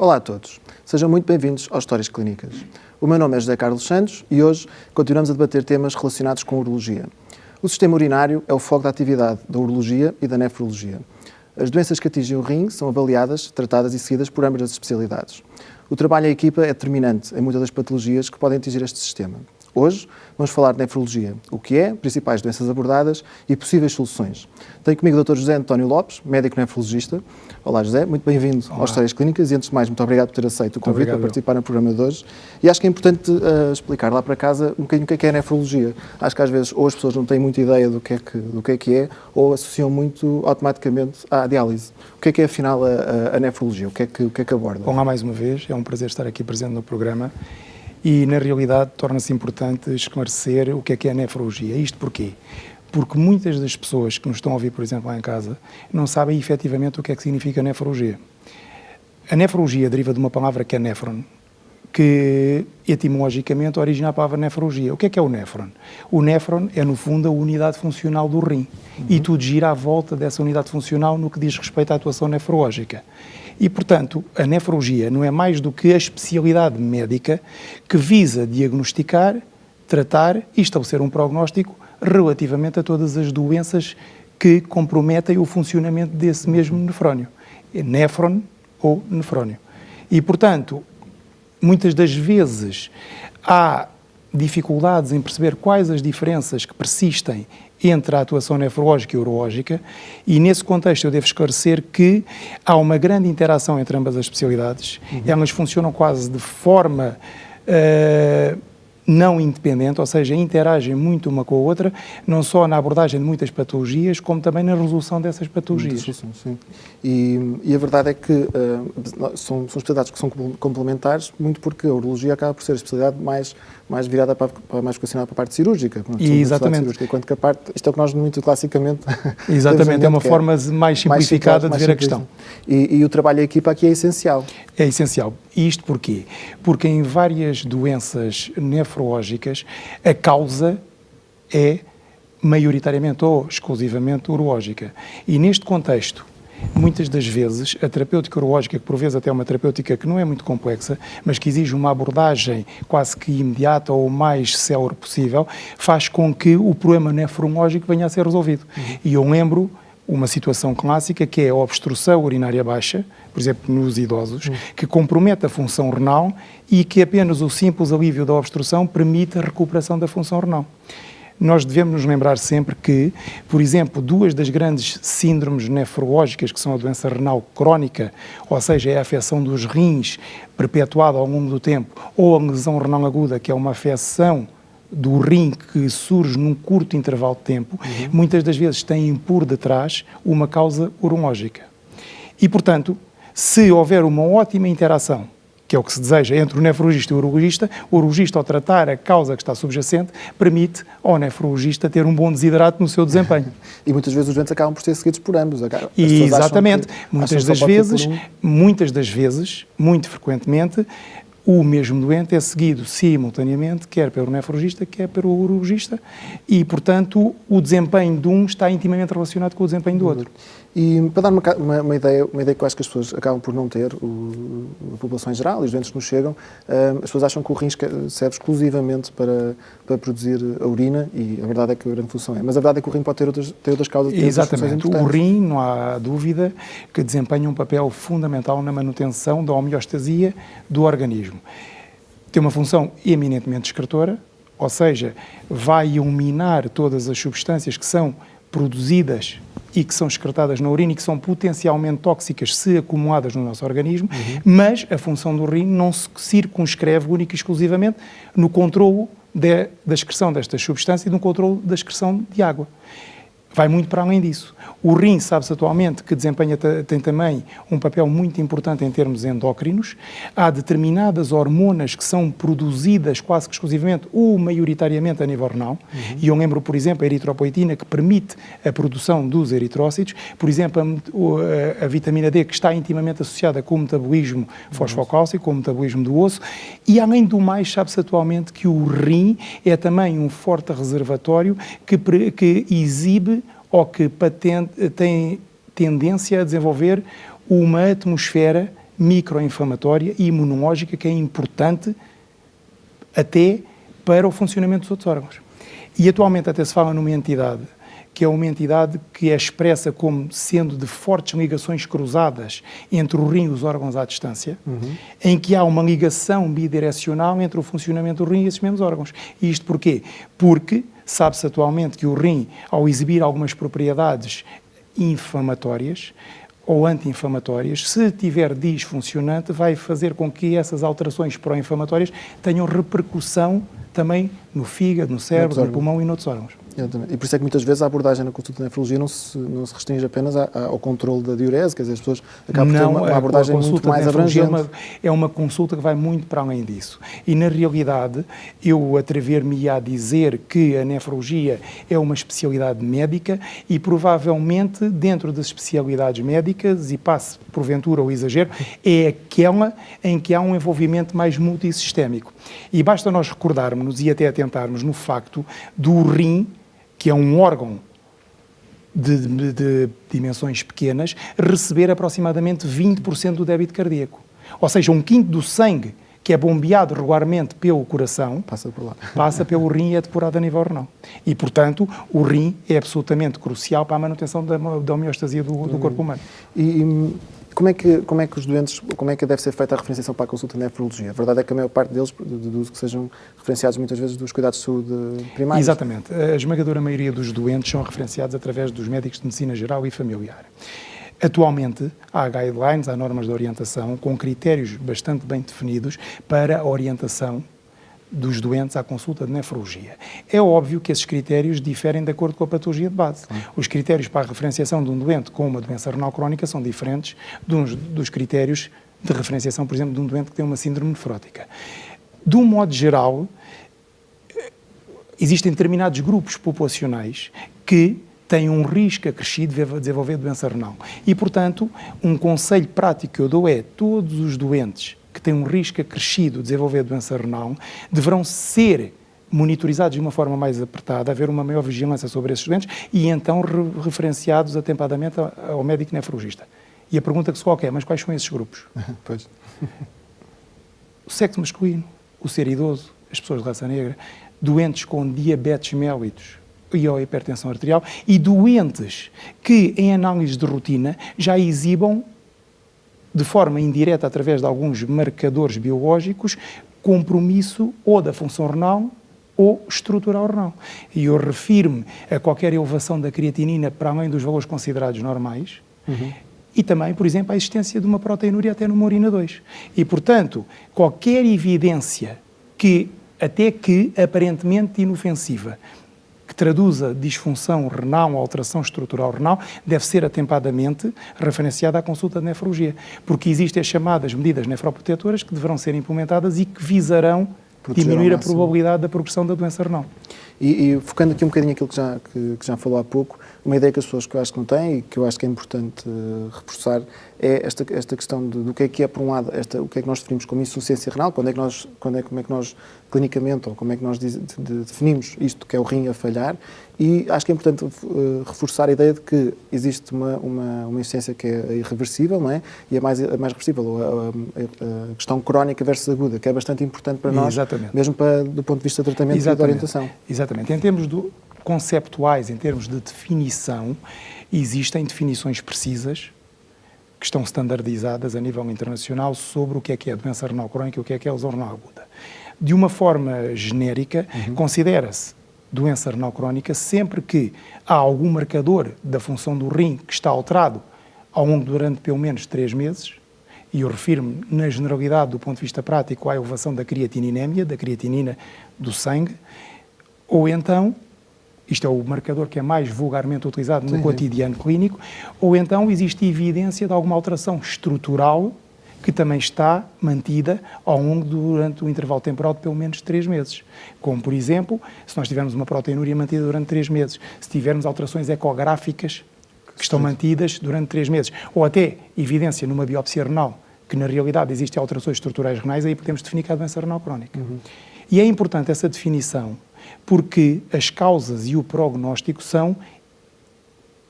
Olá a todos, sejam muito bem-vindos ao Histórias Clínicas. O meu nome é José Carlos Santos e hoje continuamos a debater temas relacionados com a urologia. O sistema urinário é o foco da atividade da urologia e da nefrologia. As doenças que atingem o rim são avaliadas, tratadas e seguidas por ambas as especialidades. O trabalho em equipa é determinante em muitas das patologias que podem atingir este sistema. Hoje vamos falar de nefrologia, o que é, principais doenças abordadas e possíveis soluções. Tenho comigo o Dr. José António Lopes, médico nefrologista. Olá José, muito bem-vindo às Histórias Clínicas e antes de mais, muito obrigado por ter aceito o convite para participar no programa de hoje. E acho que é importante explicar lá para casa um bocadinho o que é a nefrologia. Acho que às vezes ou as pessoas não têm muita ideia do que é ou associam muito automaticamente à diálise. O que é afinal a nefrologia? O que é que aborda? Olá mais uma vez, é um prazer estar aqui presente no programa. E, na realidade, torna-se importante esclarecer o que é a nefrologia. Isto porquê? Porque muitas das pessoas que nos estão a ouvir, por exemplo, lá em casa, não sabem efetivamente o que é que significa nefrologia. A nefrologia deriva de uma palavra que é néfron, que etimologicamente origina a palavra nefrologia. O que é o néfron? O néfron é, no fundo, a unidade funcional do rim. E tudo gira à volta dessa unidade funcional no que diz respeito à atuação nefrológica. E, portanto, a nefrologia não é mais do que a especialidade médica que visa diagnosticar, tratar e estabelecer um prognóstico relativamente a todas as doenças que comprometem o funcionamento desse mesmo nefrónio. É néfron ou nefrónio. E, portanto, muitas das vezes há dificuldades em perceber quais as diferenças que persistem entre a atuação nefrológica e urológica, e nesse contexto eu devo esclarecer que há uma grande interação entre ambas as especialidades. Elas funcionam quase de forma não independente, ou seja, interagem muito uma com a outra, não só na abordagem de muitas patologias, como também na resolução dessas patologias. Sim. E a verdade é que são especialidades que são complementares, muito porque a urologia acaba por ser a especialidade mais virada mais vocacionada para a parte cirúrgica. Exatamente. Enquanto que a parte, isto é o que nós muito classicamente... Exatamente, é uma forma mais simplificada de ver a questão. E o trabalho em equipa aqui é essencial. É essencial. E isto porquê? Porque em várias doenças nefrológicas a causa é maioritariamente ou exclusivamente urológica. E neste contexto, muitas das vezes, a terapêutica urológica, que por vezes até é uma terapêutica que não é muito complexa, mas que exige uma abordagem quase que imediata ou o mais célere possível, faz com que o problema nefrológico venha a ser resolvido. E eu lembro uma situação clássica que é a obstrução urinária baixa, por exemplo, nos idosos, que compromete a função renal e que apenas o simples alívio da obstrução permite a recuperação da função renal. Nós devemos nos lembrar sempre que, por exemplo, duas das grandes síndromes nefrológicas, que são a doença renal crónica, ou seja, é a afecção dos rins perpetuada ao longo do tempo, ou a lesão renal aguda, que é uma afecção do rim que surge num curto intervalo de tempo, muitas das vezes têm por detrás uma causa urológica. E, portanto, se houver uma ótima interação, que é o que se deseja, entre o nefrologista e o urologista, ao tratar a causa que está subjacente, permite ao nefrologista ter um bom desidrato no seu desempenho. E muitas vezes os doentes acabam por ser seguidos por ambos. Exatamente. Muitas das vezes, muito frequentemente, o mesmo doente é seguido simultaneamente, quer pelo nefrologista, quer pelo urologista, e, portanto, o desempenho de um está intimamente relacionado com o desempenho do outro. E para dar uma ideia que eu acho que as pessoas acabam por não ter, a população em geral e os doentes que nos chegam, as pessoas acham que o rim serve exclusivamente para produzir a urina, e a verdade é que a grande função é. Mas a verdade é que o rim pode ter outras causas. Exatamente. O rim, não há dúvida, que desempenha um papel fundamental na manutenção da homeostasia do organismo. Tem uma função eminentemente excretora, ou seja, vai eliminar todas as substâncias que são produzidas e que são excretadas na urina e que são potencialmente tóxicas se acumuladas no nosso organismo, mas a função do rim não se circunscreve única e exclusivamente no controlo da excreção destas substâncias e no controlo da excreção de água. Vai muito para além disso. O rim, sabe-se atualmente, que tem também um papel muito importante em termos endócrinos. Há determinadas hormonas que são produzidas quase que exclusivamente ou maioritariamente a nível renal. E eu lembro, por exemplo, a eritropoetina, que permite a produção dos eritrócitos. Por exemplo, a vitamina D, que está intimamente associada com o metabolismo fosfocálcico, com o metabolismo do osso. E, além do mais, sabe-se atualmente que o rim é também um forte reservatório que exibe ou que tem tendência a desenvolver uma atmosfera microinflamatória e imunológica que é importante até para o funcionamento dos outros órgãos. E atualmente até se fala numa entidade que é uma entidade que é expressa como sendo de fortes ligações cruzadas entre o rim e os órgãos à distância, em que há uma ligação bidirecional entre o funcionamento do rim e esses mesmos órgãos. E isto porquê? Porque sabe-se atualmente que o rim, ao exibir algumas propriedades inflamatórias ou anti-inflamatórias, se tiver disfuncionante, vai fazer com que essas alterações pró-inflamatórias tenham repercussão também no fígado, no cérebro, no pulmão e noutros órgãos. E por isso é que muitas vezes a abordagem na consulta de nefrologia não se restringe apenas ao controle da diurese, quer dizer, as pessoas acabam por ter uma abordagem muito mais abrangente. É uma consulta que vai muito para além disso. E, na realidade, eu atrever-me a dizer que a nefrologia é uma especialidade médica e, provavelmente, dentro das especialidades médicas, e passe porventura o exagero, é aquela em que há um envolvimento mais multissistémico. E basta nós recordarmos e até atentarmos no facto do rim, que é um órgão de dimensões pequenas, receber aproximadamente 20% do débito cardíaco. Ou seja, 1/5 do sangue que é bombeado regularmente pelo coração, passa por lá. Passa pelo rim e é depurado a nível renal. E, portanto, o rim é absolutamente crucial para a manutenção da homeostasia do corpo humano. E como é que os doentes, como é que deve ser feita a referenciação para a consulta de nefrologia? A verdade é que a maior parte deles deduzo que sejam referenciados muitas vezes dos cuidados de saúde primários. Exatamente. A esmagadora maioria dos doentes são referenciados através dos médicos de medicina geral e familiar. Atualmente, há guidelines, há normas de orientação com critérios bastante bem definidos para a orientação dos doentes à consulta de nefrologia. É óbvio que esses critérios diferem de acordo com a patologia de base. Os critérios para a referenciação de um doente com uma doença renal crónica são diferentes dos critérios de referenciação, por exemplo, de um doente que tem uma síndrome nefrótica. De um modo geral, existem determinados grupos populacionais que têm um risco acrescido de desenvolver doença renal. E, portanto, um conselho prático que eu dou é todos os doentes que têm um risco acrescido de desenvolver doença renal deverão ser monitorizados de uma forma mais apertada, haver uma maior vigilância sobre esses doentes e então referenciados atempadamente ao médico nefrologista. E a pergunta que se coloca é, mas quais são esses grupos? Pois. O sexo masculino, o ser idoso, as pessoas de raça negra, doentes com diabetes mellitus e ou hipertensão arterial e doentes que, em análise de rotina, já exibam de forma indireta, através de alguns marcadores biológicos, compromisso ou da função renal ou estrutural renal. E eu refiro-me a qualquer elevação da creatinina para além dos valores considerados normais e também, por exemplo, a existência de uma proteinúria até numa urina 2. E, portanto, qualquer evidência que, até que aparentemente inofensiva, que traduza disfunção renal ou alteração estrutural renal, deve ser atempadamente referenciada à consulta de nefrologia, porque existem as chamadas medidas nefroprotetoras que deverão ser implementadas e que visarão diminuir a probabilidade da progressão da doença renal. E focando aqui um bocadinho aquilo que já falou há pouco, uma ideia que as pessoas que eu acho que não têm e que eu acho que é importante reforçar é esta questão do que é, por um lado, o que é que nós definimos como insuficiência renal, como é que nós clinicamente, ou como é que nós definimos isto que é o rim a falhar, e acho que é importante reforçar a ideia de que existe uma insuficiência que é irreversível, não é? E é mais reversível, a questão crónica versus aguda, que é bastante importante para nós, mesmo do ponto de vista de tratamento e de orientação. Exatamente. Em termos conceptuais, em termos de definição, existem definições precisas que estão standardizadas a nível internacional sobre o que é a doença renal crónica e o que é a lesão renal aguda. De uma forma genérica, considera-se doença renal crónica sempre que há algum marcador da função do rim que está alterado ao longo durante pelo menos 3 meses, e eu refiro-me, na generalidade, do ponto de vista prático, à elevação da creatininémia, da creatinina do sangue, ou então, isto é o marcador que é mais vulgarmente utilizado no cotidiano clínico, ou então existe evidência de alguma alteração estrutural que também está mantida ao longo durante o intervalo temporal de pelo menos 3 meses. Como, por exemplo, se nós tivermos uma proteinúria mantida durante 3 meses, se tivermos alterações ecográficas que estão mantidas durante 3 meses, ou até evidência numa biópsia renal, que na realidade existem alterações estruturais renais, aí podemos definir que há doença renal crónica. E é importante essa definição, porque as causas e o prognóstico são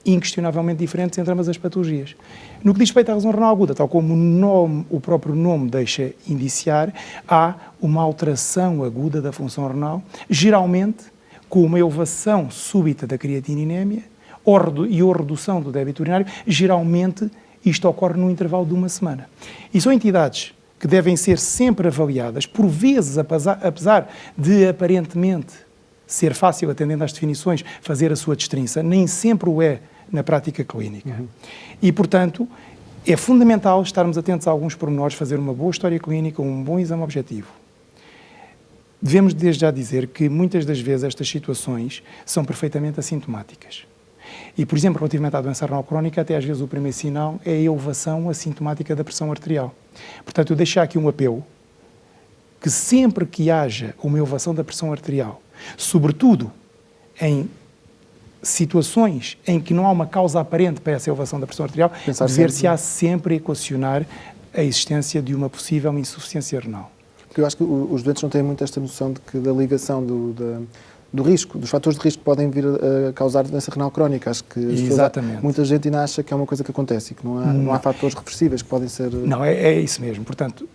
inquestionavelmente diferentes entre ambas as patologias. No que diz respeito à lesão renal aguda, tal como o próprio nome deixa indiciar, há uma alteração aguda da função renal, geralmente com uma elevação súbita da creatininémia ou redução do débito urinário. Geralmente isto ocorre no intervalo de uma semana. E são entidades que devem ser sempre avaliadas, por vezes, apesar de aparentemente ser fácil, atendendo às definições, fazer a sua destrinça, nem sempre o é na prática clínica. E, portanto, é fundamental estarmos atentos a alguns pormenores, fazer uma boa história clínica, um bom exame objetivo. Devemos desde já dizer que muitas das vezes estas situações são perfeitamente assintomáticas. E, por exemplo, relativamente à doença renal crónica, até às vezes o primeiro sinal é a elevação assintomática da pressão arterial. Portanto, eu deixo aqui um apelo que sempre que haja uma elevação da pressão arterial, sobretudo em situações em que não há uma causa aparente para essa elevação da pressão arterial, dever-se-á sempre equacionar a existência de uma possível insuficiência renal. Porque eu acho que os doentes não têm muito esta noção da ligação do risco, dos fatores de risco que podem vir a causar doença renal crónica. Acho que muita gente ainda acha que é uma coisa que acontece e que não há fatores reversíveis que podem ser... Não, é isso mesmo. Portanto,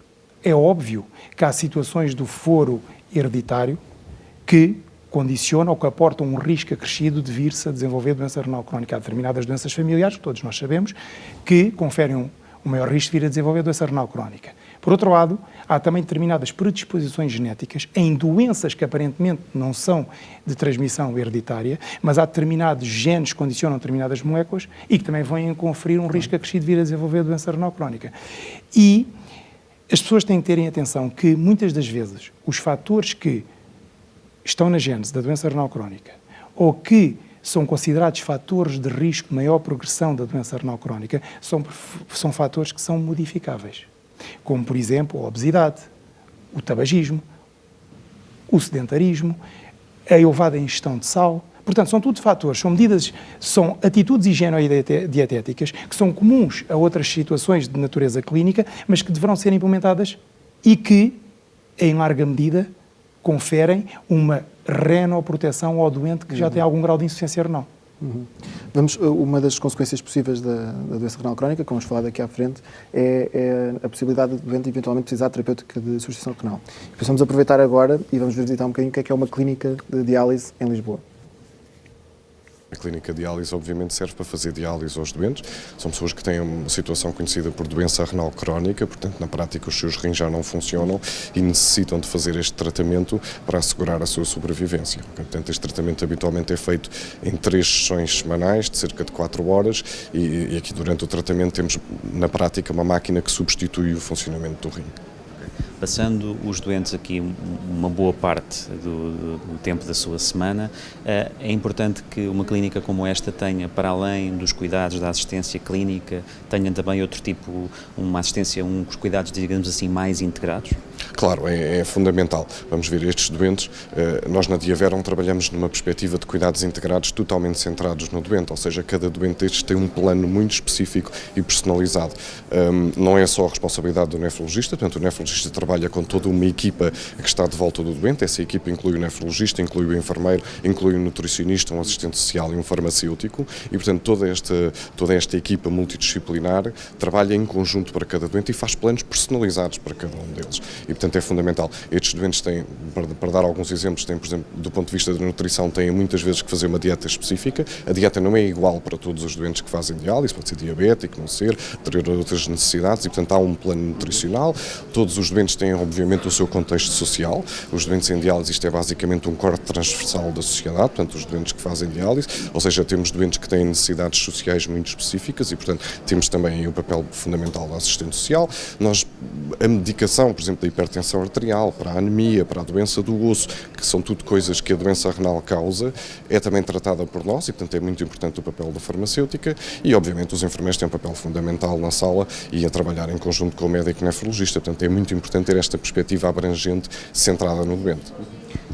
é óbvio que há situações do foro hereditário que condicionam ou que aportam um risco acrescido de vir-se a desenvolver doença renal crónica. Há determinadas doenças familiares, que todos nós sabemos, que conferem um maior risco de vir a desenvolver doença renal crónica. Por outro lado, há também determinadas predisposições genéticas em doenças que aparentemente não são de transmissão hereditária, mas há determinados genes que condicionam determinadas moléculas e que também vêm conferir um risco acrescido de vir a desenvolver doença renal crónica. E as pessoas têm que terem atenção que, muitas das vezes, os fatores que estão na gênese da doença renal crónica ou que são considerados fatores de risco de maior progressão da doença renal crónica são fatores que são modificáveis, como, por exemplo, a obesidade, o tabagismo, o sedentarismo, a elevada ingestão de sal. Portanto, são tudo fatores, são atitudes higieno-dietéticas que são comuns a outras situações de natureza clínica, mas que deverão ser implementadas e que, em larga medida, conferem uma renoproteção ao doente que já tem algum grau de insuficiência renal. Uma das consequências possíveis da doença renal crónica, como vamos falar daqui à frente, é a possibilidade do doente eventualmente precisar de terapêutica de substituição renal. Vamos aproveitar agora e vamos visitar um bocadinho o que é uma clínica de diálise em Lisboa. A clínica de diálise, obviamente, serve para fazer diálise aos doentes. São pessoas que têm uma situação conhecida por doença renal crónica, portanto, na prática, os seus rins já não funcionam e necessitam de fazer este tratamento para assegurar a sua sobrevivência. Portanto, este tratamento habitualmente é feito em 3 sessões semanais, de cerca de 4 horas, e aqui durante o tratamento temos, na prática, uma máquina que substitui o funcionamento do rim. Passando os doentes aqui uma boa parte do tempo da sua semana, é importante que uma clínica como esta tenha, para além dos cuidados da assistência clínica, tenha também outro tipo, uma assistência, uns cuidados, digamos assim, mais integrados? Claro, é fundamental. Vamos ver, estes doentes, nós na Diaverum trabalhamos numa perspectiva de cuidados integrados totalmente centrados no doente, ou seja, cada doente destes tem um plano muito específico e personalizado. Não é só a responsabilidade do nefrologista, portanto o nefrologista trabalha com toda uma equipa que está de volta do doente. Essa equipa inclui o nefrologista, inclui o enfermeiro, inclui o nutricionista, um assistente social e um farmacêutico, e portanto toda esta equipa multidisciplinar trabalha em conjunto para cada doente e faz planos personalizados para cada um deles. E portanto é fundamental. Estes doentes têm, para dar alguns exemplos, têm, por exemplo, do ponto de vista da nutrição, têm muitas vezes que fazer uma dieta específica. A dieta não é igual para todos os doentes que fazem diálise, pode ser diabético, não ser, ter outras necessidades, e portanto há um plano nutricional. Todos os doentes têm, obviamente, o seu contexto social. Os doentes em diálise, isto é basicamente um corte transversal da sociedade, portanto os doentes que fazem diálise, ou seja, temos doentes que têm necessidades sociais muito específicas e, portanto, temos também o papel fundamental da assistente social. A medicação, por exemplo, da hipertensão arterial, para a anemia, para a doença do osso, que são tudo coisas que a doença renal causa, é também tratada por nós e, portanto, é muito importante o papel da farmacêutica e, obviamente, os enfermeiros têm um papel fundamental na sala e a trabalhar em conjunto com o médico nefrologista. Portanto, é muito importante ter esta perspectiva abrangente, centrada no doente.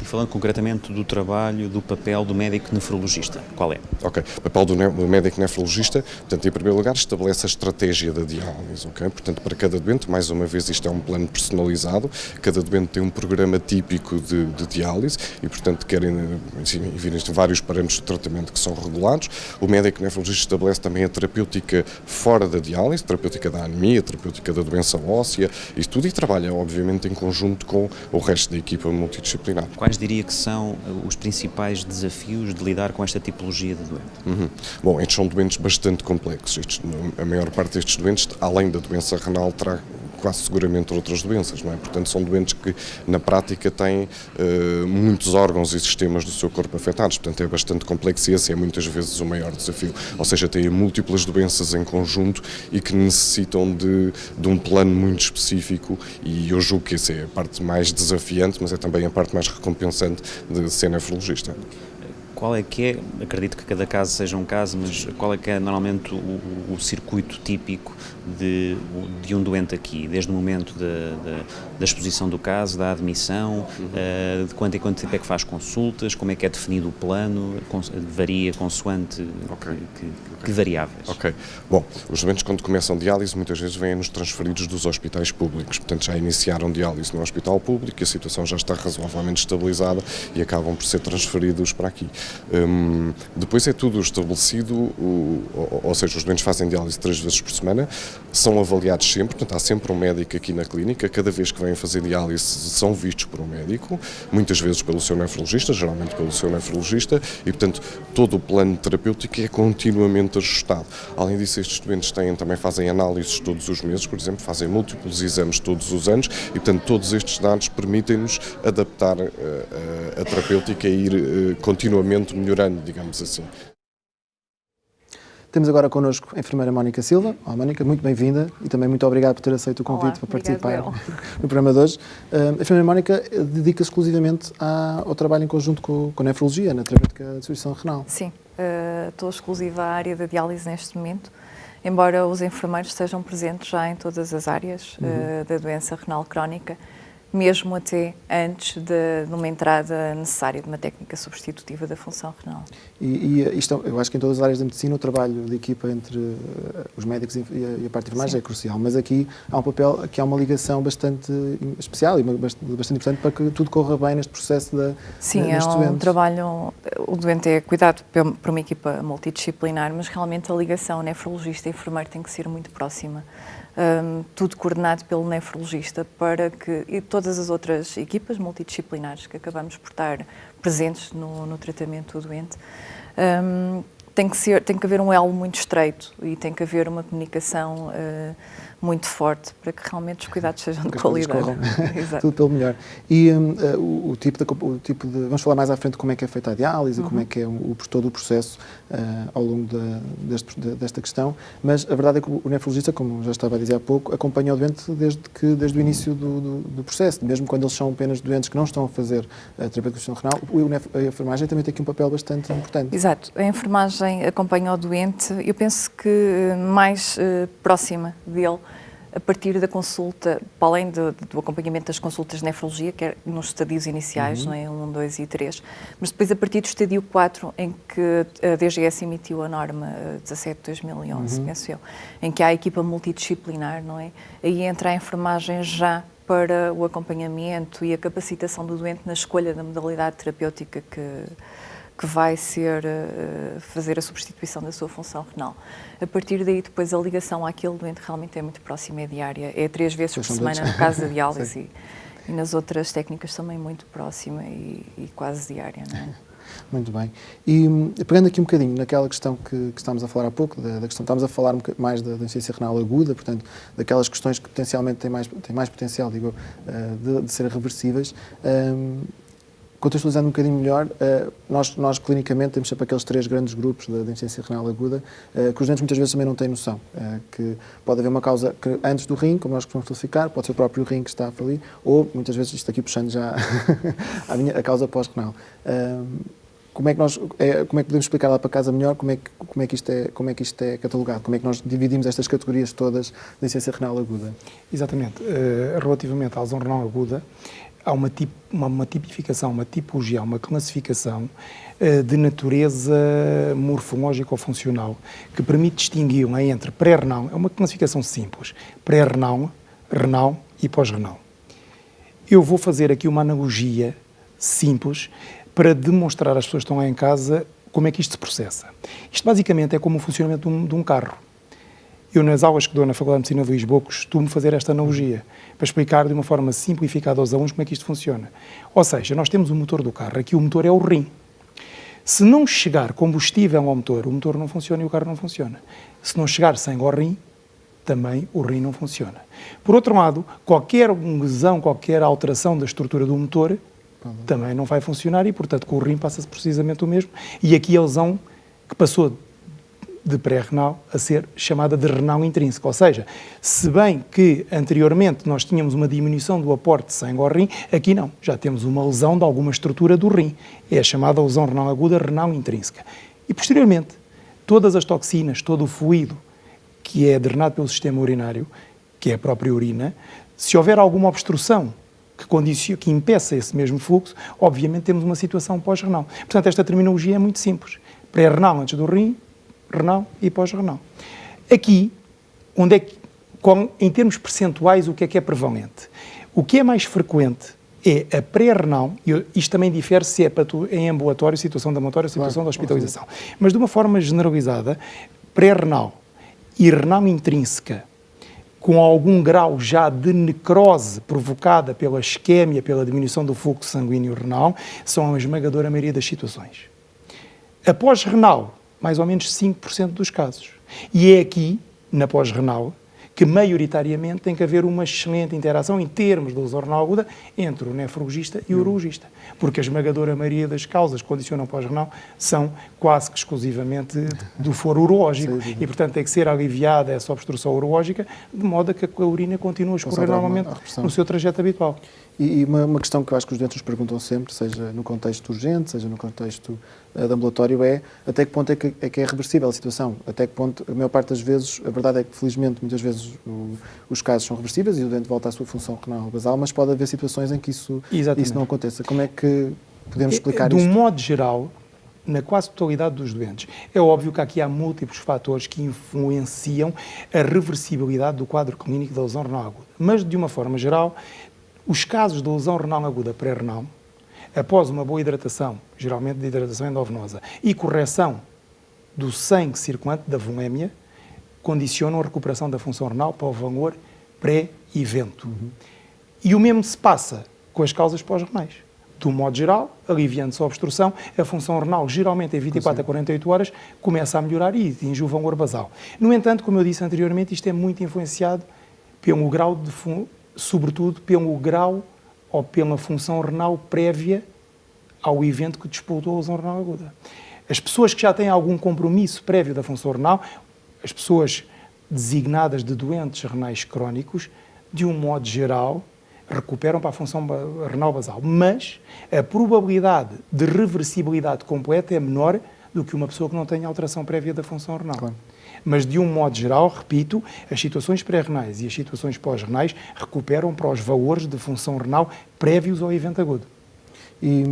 E falando concretamente do trabalho, do papel do médico nefrologista, qual é? Ok, o papel do médico nefrologista, portanto, em primeiro lugar, estabelece a estratégia da diálise, ok? Portanto, para cada doente, mais uma vez, isto é um plano personalizado, cada doente tem um programa típico de diálise e, portanto, querem existem vários parâmetros de tratamento que são regulados. O médico nefrologista estabelece também a terapêutica fora da diálise, terapêutica da anemia, terapêutica da doença óssea, isso tudo, e trabalha, obviamente, em conjunto com o resto da equipa multidisciplinar. Quais diria que são os principais desafios de lidar com esta tipologia de doente? Bom, estes são doentes bastante complexos. A maior parte destes doentes, além da doença renal, terá quase seguramente outras doenças, não é? Portanto, são doentes que, na prática, têm muitos órgãos e sistemas do seu corpo afetados. Portanto, é bastante complexo e esse é muitas vezes o maior desafio. Ou seja, têm múltiplas doenças em conjunto e que necessitam de um plano muito específico, e eu julgo que essa é a parte mais desafiante, mas é também a parte mais recompensante de ser nefrologista. Qual é que é, acredito que cada caso seja um caso, mas qual é que é normalmente o circuito típico de um doente aqui, desde o momento da exposição do caso, da admissão, de quanto em quanto tempo é que faz consultas, como é que é definido o plano, varia consoante que variáveis? Ok. Bom, os doentes quando começam diálise muitas vezes vêm-nos transferidos dos hospitais públicos, portanto já iniciaram diálise no hospital público, a situação já está razoavelmente estabilizada e acabam por ser transferidos para aqui. Depois é tudo estabelecido, ou seja, os doentes fazem diálise 3 vezes por semana, são avaliados sempre, portanto há sempre um médico aqui na clínica, cada vez que vêm fazer diálise são vistos por um médico, muitas vezes pelo seu nefrologista, geralmente pelo seu nefrologista, e portanto todo o plano terapêutico é continuamente ajustado. Além disso, estes doentes também fazem análises todos os meses, por exemplo, fazem múltiplos exames todos os anos, e portanto todos estes dados permitem-nos adaptar a terapêutica e ir continuamente melhorando, digamos assim. Temos agora connosco a enfermeira Mónica Silva. Olá, Mónica, muito bem-vinda e também muito obrigado por ter aceito o convite para participar no programa de hoje. A enfermeira Mónica dedica-se exclusivamente ao trabalho em conjunto com a nefrologia, na terapêutica de distribuição renal. Sim, estou exclusiva à área da diálise neste momento, embora os enfermeiros estejam presentes já em todas as áreas da doença renal crónica, mesmo até antes de uma entrada necessária de uma técnica substitutiva da função renal. E isto, eu acho que em todas as áreas da medicina o trabalho de equipa entre os médicos e a parte de enfermagem é crucial, mas aqui há um papel, aqui há uma ligação bastante especial e bastante importante para que tudo corra bem neste processo Sim, é um trabalho, o doente é cuidado por uma equipa multidisciplinar, mas realmente a ligação nefrologista e enfermeiro tem que ser muito próxima. Tudo coordenado pelo nefrologista para que e todas as outras equipas multidisciplinares que acabamos por estar presentes no tratamento do doente, tem que haver um elo muito estreito e tem que haver uma comunicação muito forte para que realmente os cuidados sejam de qualidade. Tudo pelo melhor. E o tipo de... Vamos falar mais à frente como é que é feita a diálise, como é que é todo o processo ao longo desta questão, mas a verdade é que o nefrologista, como já estava a dizer há pouco, acompanha o doente desde o início do processo, mesmo quando eles são apenas doentes que não estão a fazer a terapia de função renal, a enfermagem também tem aqui um papel bastante importante. Exato. A enfermagem acompanha o doente, eu penso que mais próxima dele, a partir da consulta, para além do acompanhamento das consultas de nefrologia, que é nos estadios iniciais, não é? 1, 2 e 3, mas depois a partir do estadio 4, em que a DGS emitiu a norma 17/2011, penso eu, em que há a equipa multidisciplinar, não é? Aí entra a enfermagem já para o acompanhamento e a capacitação do doente na escolha da modalidade terapêutica que vai ser fazer a substituição da sua função renal. A partir daí, depois, a ligação àquele doente realmente é muito próxima, é diária. É 3 vezes por semana no caso da diálise e nas outras técnicas também muito próxima e quase diária, não é? Muito bem. E pegando aqui um bocadinho naquela questão que estávamos a falar há pouco, estávamos a falar mais da insuficiência renal aguda, portanto, daquelas questões que potencialmente têm mais potencial, digo, de ser reversíveis. Contextualizando um bocadinho melhor, nós clinicamente temos sempre aqueles 3 grandes grupos da insuficiência renal aguda, que os doentes muitas vezes também não têm noção, que pode haver uma causa que antes do rim, como nós costumamos classificar, pode ser o próprio rim que está a falir, ou muitas vezes, isto aqui puxando já a causa pós-renal. Como é que podemos explicar lá para casa melhor como é que isto é catalogado? Como é que nós dividimos estas categorias todas da insuficiência renal aguda? Exatamente. Relativamente à lesão renal aguda, há uma tipificação, uma tipologia, uma classificação de natureza morfológica ou funcional que permite distingui entre pré-renal, é uma classificação simples, pré-renal, renal e pós-renal. Eu vou fazer aqui uma analogia simples para demonstrar às pessoas que estão lá em casa como é que isto se processa. Isto basicamente é como o funcionamento de um carro. Eu, nas aulas que dou na Faculdade de Medicina de Lisboa, costumo fazer esta analogia para explicar de uma forma simplificada aos alunos como é que isto funciona. Ou seja, nós temos o motor do carro, aqui o motor é o rim. Se não chegar combustível ao motor, o motor não funciona e o carro não funciona. Se não chegar sangue ao rim, também o rim não funciona. Por outro lado, qualquer lesão, qualquer alteração da estrutura do motor também não vai funcionar e, portanto, com o rim passa-se precisamente o mesmo. E aqui a lesão que passou de pré-renal a ser chamada de renal intrínseca. Ou seja, se bem que anteriormente nós tínhamos uma diminuição do aporte de sangue ao rim, aqui não. Já temos uma lesão de alguma estrutura do rim. É a chamada lesão renal aguda renal intrínseca. E, posteriormente, todas as toxinas, todo o fluido que é drenado pelo sistema urinário, que é a própria urina, se houver alguma obstrução que impeça esse mesmo fluxo, obviamente temos uma situação pós-renal. Portanto, esta terminologia é muito simples. Pré-renal antes do rim, renal e pós-renal. Aqui, em termos percentuais, o que é prevalente? O que é mais frequente é a pré-renal, e isto também difere se é em ambulatório, situação de ambulatório, situação de hospitalização. Mas de uma forma generalizada, pré-renal e renal intrínseca, com algum grau já de necrose provocada pela isquémia, pela diminuição do fluxo sanguíneo renal, são a esmagadora maioria das situações. A pós-renal, mais ou menos 5% dos casos. E é aqui, na pós-renal, que maioritariamente tem que haver uma excelente interação em termos de lesão renal aguda entre o nefrologista e o urologista, porque a esmagadora maioria das causas que condicionam pós-renal são quase que exclusivamente do foro urológico e, portanto, tem que ser aliviada essa obstrução urológica de modo a que a urina continue a escorrer normalmente no seu trajeto habitual. E uma questão que eu acho que os doentes nos perguntam sempre, seja no contexto urgente, seja no contexto de ambulatório, é até que ponto é que é reversível a situação? Até que ponto, a maior parte das vezes, a verdade é que felizmente muitas vezes os casos são reversíveis e o doente volta à sua função renal basal, mas pode haver situações em que isso não aconteça. Como é que podemos explicar isto? De um modo geral, na quase totalidade dos doentes, é óbvio que aqui há múltiplos fatores que influenciam a reversibilidade do quadro clínico da lesão renal aguda. Mas, de uma forma geral, os casos de lesão renal aguda pré-renal, após uma boa hidratação, geralmente de hidratação endovenosa, e correção do sangue circulante, da volémia, condicionam a recuperação da função renal para o valor pré-evento. E o mesmo se passa com as causas pós-renais. De um modo geral, aliviando-se a obstrução, a função renal, geralmente em 24 a 48 horas, começa a melhorar e atinge o valor basal. No entanto, como eu disse anteriormente, isto é muito influenciado pelo grau sobretudo pelo grau ou pela função renal prévia ao evento que disputou a lesão renal aguda. As pessoas que já têm algum compromisso prévio da função renal, as pessoas designadas de doentes renais crónicos, de um modo geral, recuperam para a função renal basal. Mas a probabilidade de reversibilidade completa é menor do que uma pessoa que não tenha alteração prévia da função renal. Claro. Mas, de um modo geral, repito, as situações pré-renais e as situações pós-renais recuperam para os valores de função renal prévios ao evento agudo. E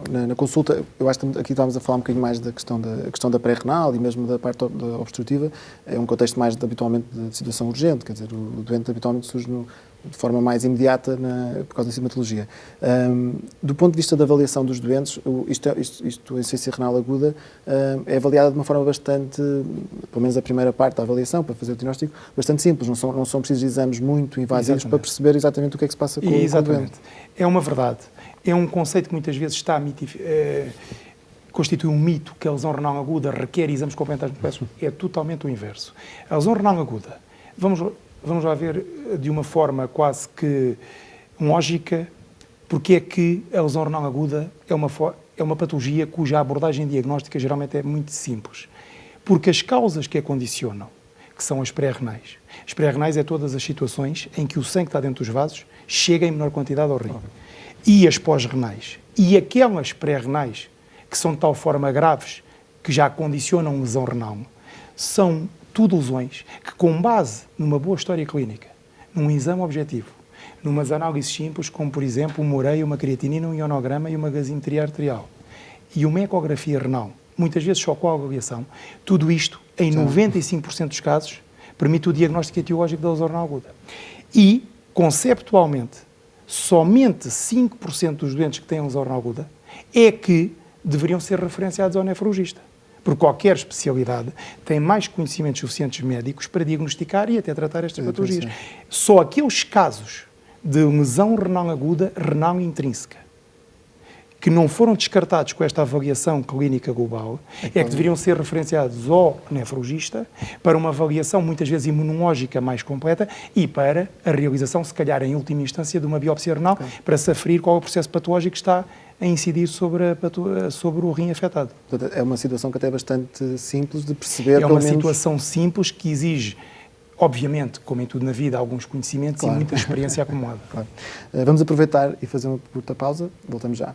na consulta, eu acho que aqui estávamos a falar um bocadinho mais da questão da pré-renal e mesmo da parte obstrutiva, é um contexto mais habitualmente de situação urgente, quer dizer, o doente habitualmente surge de forma mais imediata por causa da sintomatologia. Do ponto de vista da avaliação dos doentes, a insuficiência renal aguda é avaliada de uma forma bastante, pelo menos a primeira parte da avaliação, para fazer o diagnóstico, bastante simples, não são precisos exames muito invasivos para perceber exatamente o que é que se passa com o doente. É uma verdade. É um conceito que muitas vezes está constitui um mito que a lesão renal aguda requer exames complementares muito complexos. É totalmente o inverso. A lesão renal aguda, vamos lá ver de uma forma quase que lógica porque é que a lesão renal aguda é uma patologia cuja abordagem diagnóstica geralmente é muito simples. Porque as causas que a condicionam, que são as pré-renais. As pré-renais é todas as situações em que o sangue que está dentro dos vasos chega em menor quantidade ao rim. E as pós-renais. E aquelas pré-renais que são de tal forma graves que já condicionam lesão renal, são tudo lesões que, com base numa boa história clínica, num exame objetivo, numas análises simples, como por exemplo uma ureia, uma creatinina, um ionograma e uma gasometria arterial. E uma ecografia renal, muitas vezes só com a avaliação, tudo isto, em 95% dos casos, permite o diagnóstico etiológico da lesão renal aguda. E, conceptualmente, somente 5% dos doentes que têm lesão renal aguda é que deveriam ser referenciados ao nefrologista. Porque qualquer especialidade tem mais conhecimentos suficientes médicos para diagnosticar e até tratar estas patologias. Só aqueles casos de lesão renal aguda, renal intrínseca, que não foram descartados com esta avaliação clínica global, é que deveriam ser referenciados ao nefrologista para uma avaliação muitas vezes imunológica mais completa e para a realização, se calhar em última instância, de uma biópsia renal, para se aferir qual é o processo patológico que está a incidir sobre o rim afetado. Portanto, é uma situação que até é bastante simples de perceber. É uma situação simples que exige, obviamente, como em tudo na vida, alguns conhecimentos e muita experiência acumulada. Claro. Vamos aproveitar e fazer uma curta pausa. Voltamos já.